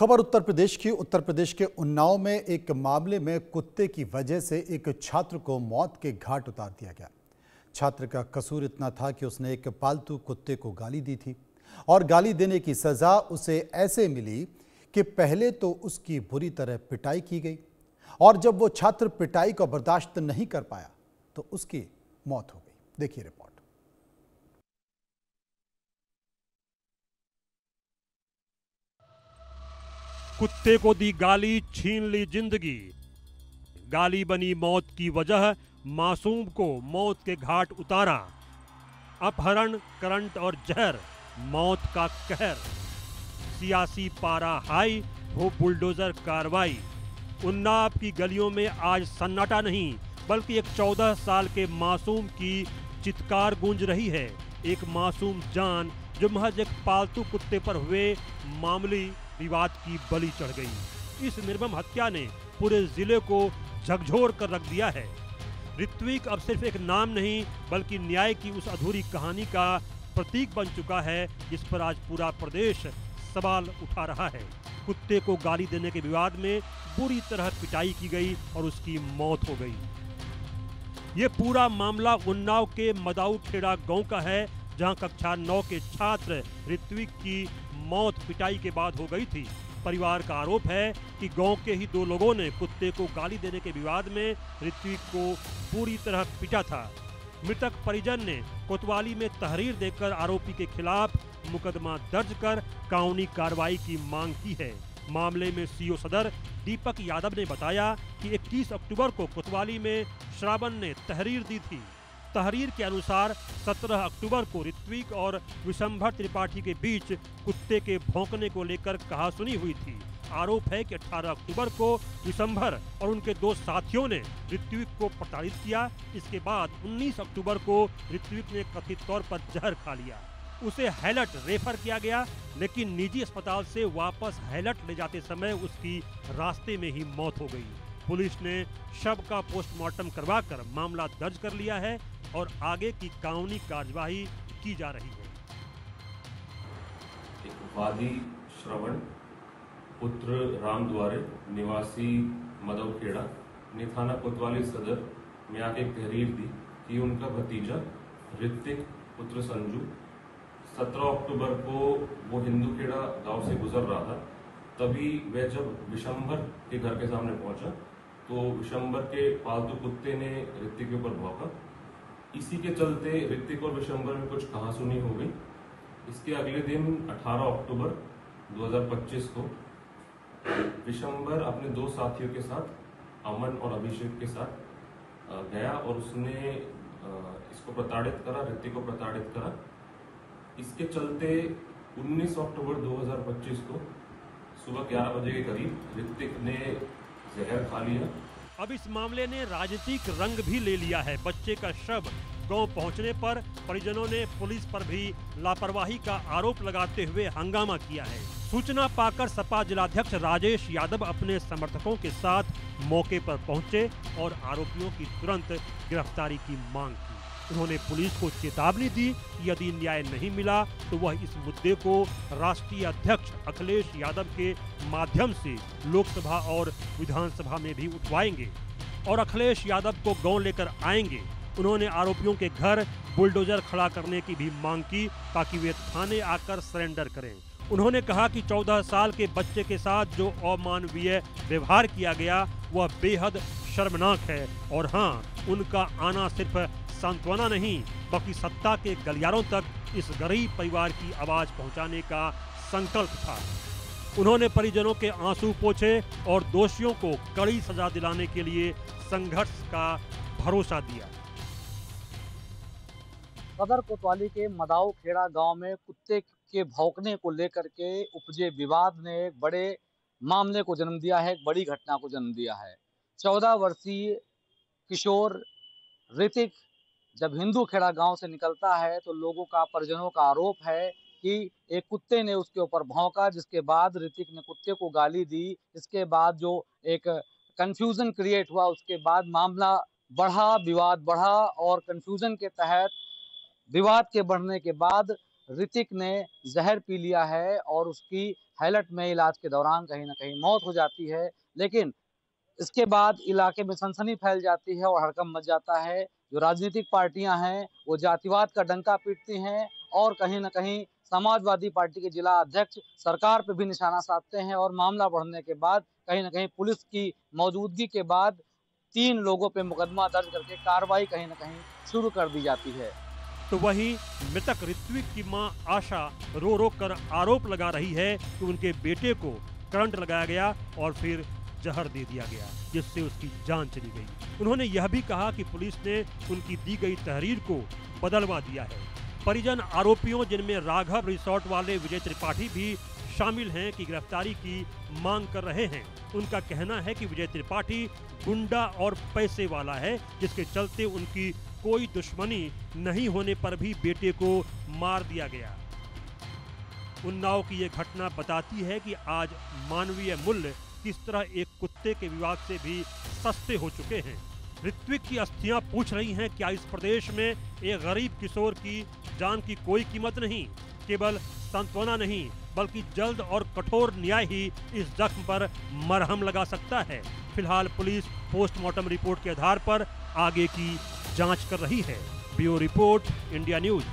खबर उत्तर प्रदेश के उन्नाव में एक मामले में कुत्ते की वजह से एक छात्र को मौत के घाट उतार दिया गया। छात्र का कसूर इतना था कि उसने एक पालतू कुत्ते को गाली दी थी और गाली देने की सजा उसे ऐसे मिली कि पहले तो उसकी बुरी तरह पिटाई की गई और जब वो छात्र पिटाई को बर्दाश्त नहीं कर पाया तो उसकी मौत हो गई। देखिए रिपोर्ट। कुत्ते को दी गाली, छीन ली जिंदगी। गाली बनी मौत की वजह, मासूम को मौत के घाट उतारा। अपहरण, करंट और जहर, मौत का कहर। सियासी पारा हाई, हो बुलडोजर कार्रवाई। उन्नाव की गलियों में आज सन्नाटा नहीं बल्कि एक 14 साल के मासूम की चित्कार गूंज रही है। एक मासूम जान जो महज एक पालतू कुत्ते पर हुए मामूली विवाद की बलि चढ़ गई। इस निर्मम हत्या ने पूरे जिले को झकझोर कर रख दिया है। ऋत्विक अब सिर्फ एक नाम नहीं बल्कि न्याय की उस अधूरी कहानी का प्रतीक बन चुका है जिस पर आज पूरा प्रदेश सवाल उठा रहा है। कुत्ते को गाली देने के विवाद में बुरी तरह पिटाई की गई और उसकी मौत हो गई। ये पूरा मामला उन्नाव के मदाऊ खेड़ा गांव का है जहां कक्षा 9 के छात्र ऋत्विक की मौत पिटाई के बाद हो गई थी। परिवार का आरोप है कि गांव के ही दो लोगों ने कुत्ते को गाली देने के विवाद में ऋत्विक को पूरी तरह पीटा था। मृतक परिजन ने कोतवाली में तहरीर देकर आरोपी के खिलाफ मुकदमा दर्ज कर कानूनी कार्रवाई की मांग की है। मामले में सीओ सदर दीपक यादव ने बताया कि 21 अक्टूबर को कोतवाली में श्रावण ने तहरीर दी थी। तहरीर के अनुसार 17 अक्टूबर को ऋत्विक और विशंभर त्रिपाठी के बीच कुत्ते के भौंकने को लेकर कहासुनी हुई थी। आरोप है कि 18 अक्टूबर को विशंभर और उनके दो साथियों ने ऋत्विक को प्रताड़ित किया। इसके बाद 19 अक्टूबर को ऋत्विक ने कथित तौर पर जहर खा लिया। उसे हैलट रेफर किया गया लेकिन निजी अस्पताल से वापस हैलट ले जाते समय उसकी रास्ते में ही मौत हो गई। पुलिस ने शव का पोस्टमार्टम करवाकर मामला दर्ज कर लिया है और आगे की कानूनी कार्यवाही की जा रही है। एक वादी श्रवण पुत्र राम द्वारे निवासी मदवखेड़ा ने थाना कोतवाली सदर में आके एक तहरीर दी कि उनका भतीजा ऋत्विक पुत्र संजू 17 अक्टूबर को वो हिंदूखेड़ा गांव से गुजर रहा था। तभी वह जब विशंभर के घर के सामने पहुंचा तो विशंभर के पालतू कुत्ते ने ऋत्विक के ऊपर भौंका। इसी के चलते ऋत्विक और विशंभर में कुछ कहासुनी हो गई। इसके अगले दिन 18 अक्टूबर 2025 को विशंभर अपने दो साथियों के साथ अमन और अभिषेक के साथ गया और उसने इसको प्रताड़ित करा, ऋत्विक को प्रताड़ित करा। इसके चलते 19 अक्टूबर 2025 को सुबह 11 बजे के करीब ऋत्विक ने जहर खा लिया। अब इस मामले ने राजनीतिक रंग भी ले लिया है। बच्चे का शव गांव पहुंचने पर परिजनों ने पुलिस पर भी लापरवाही का आरोप लगाते हुए हंगामा किया है। सूचना पाकर सपा जिलाध्यक्ष राजेश यादव अपने समर्थकों के साथ मौके पर पहुंचे और आरोपियों की तुरंत गिरफ्तारी की मांग की। उन्होंने पुलिस को चेतावनी दी कि यदि न्याय नहीं मिला तो वह इस मुद्दे को राष्ट्रीय अध्यक्ष अखिलेश यादव के माध्यम से लोकसभा और विधानसभा में भी उठवाएंगे और अखिलेश यादव को गांव लेकर आएंगे। उन्होंने आरोपियों के घर बुलडोजर खड़ा करने की भी मांग की ताकि वे थाने आकर सरेंडर करें। उन्होंने कहा कि 14 साल के बच्चे के साथ जो अमानवीय व्यवहार किया गया वह बेहद शर्मनाक है और हाँ, उनका आना सिर्फ सांत्वना नहीं बल्कि सत्ता के गलियारों तक इस गरीब परिवार की आवाज पहुंचाने का संकल्प था। उन्होंने परिजनों के आंसू पोंछे और दोषियों को कड़ी सजा दिलाने के लिए संघर्ष का भरोसा दिया। सदर कोतवाली के मदाऊ खेड़ा गांव में कुत्ते के भौंकने को लेकर के उपजे विवाद ने एक बड़े मामले को जन्म दिया है, एक बड़ी घटना को जन्म दिया है। 14 वर्षीय किशोर ऋतिक जब हिंदूखेड़ा गांव से निकलता है तो लोगों का, परिजनों का आरोप है कि एक कुत्ते ने उसके ऊपर भौंका, जिसके बाद ऋतिक ने कुत्ते को गाली दी। इसके बाद जो एक कंफ्यूजन क्रिएट हुआ, उसके बाद मामला बढ़ा, विवाद बढ़ा और कंफ्यूजन के तहत विवाद के बढ़ने के बाद ऋतिक ने जहर पी लिया है और उसकी हालत में इलाज के दौरान कहीं ना कहीं मौत हो जाती है। लेकिन इसके बाद इलाके में सनसनी फैल जाती है और हड़कंप मच जाता है। जो राजनीतिक पार्टियां हैं वो जातिवाद का डंका पीटती हैं और कहीं ना कहीं समाजवादी पार्टी के जिला अध्यक्ष सरकार पर भी निशाना साधते हैं और मामला बढ़ने के बाद कहीं ना कहीं पुलिस की मौजूदगी के बाद 3 लोगों पे मुकदमा दर्ज करके कार्रवाई कहीं ना कहीं शुरू कर दी जाती है। तो वहीं मृतक ऋत्विक की मां आशा रो रो कर आरोप लगा रही है कि उनके बेटे को करंट लगाया गया और फिर जहर दे दिया गया, जिससे उसकी जान चली गई। उन्होंने यह भी कहा कि पुलिस ने उनकी दी गई तहरीर को बदलवा दिया है। परिजन आरोपियों, जिनमें राघव रिसोर्ट वाले विजय त्रिपाठी भी शामिल हैं, की गिरफ्तारी की मांग कर रहे हैं। उनका कहना है कि विजय त्रिपाठी गुंडा और पैसे वाला है, जिसके चलते उनकी कोई दुश्मनी नहीं होने पर भी बेटे को मार दिया गया। उन्नाव की यह घटना बताती है कि आज मानवीय मूल्य किस तरह एक कुत्ते के विवाद से भी सस्ते हो चुके हैं। ऋत्विक की अस्थियां पूछ रही हैं, क्या इस प्रदेश में एक गरीब किशोर की जान की कोई कीमत नहीं? केवल सांत्वना नहीं, बल्कि जल्द और कठोर न्याय ही इस जख्म पर मरहम लगा सकता है। फिलहाल पुलिस पोस्टमार्टम रिपोर्ट के आधार पर आगे की जांच कर रही है। Bureau report, India news.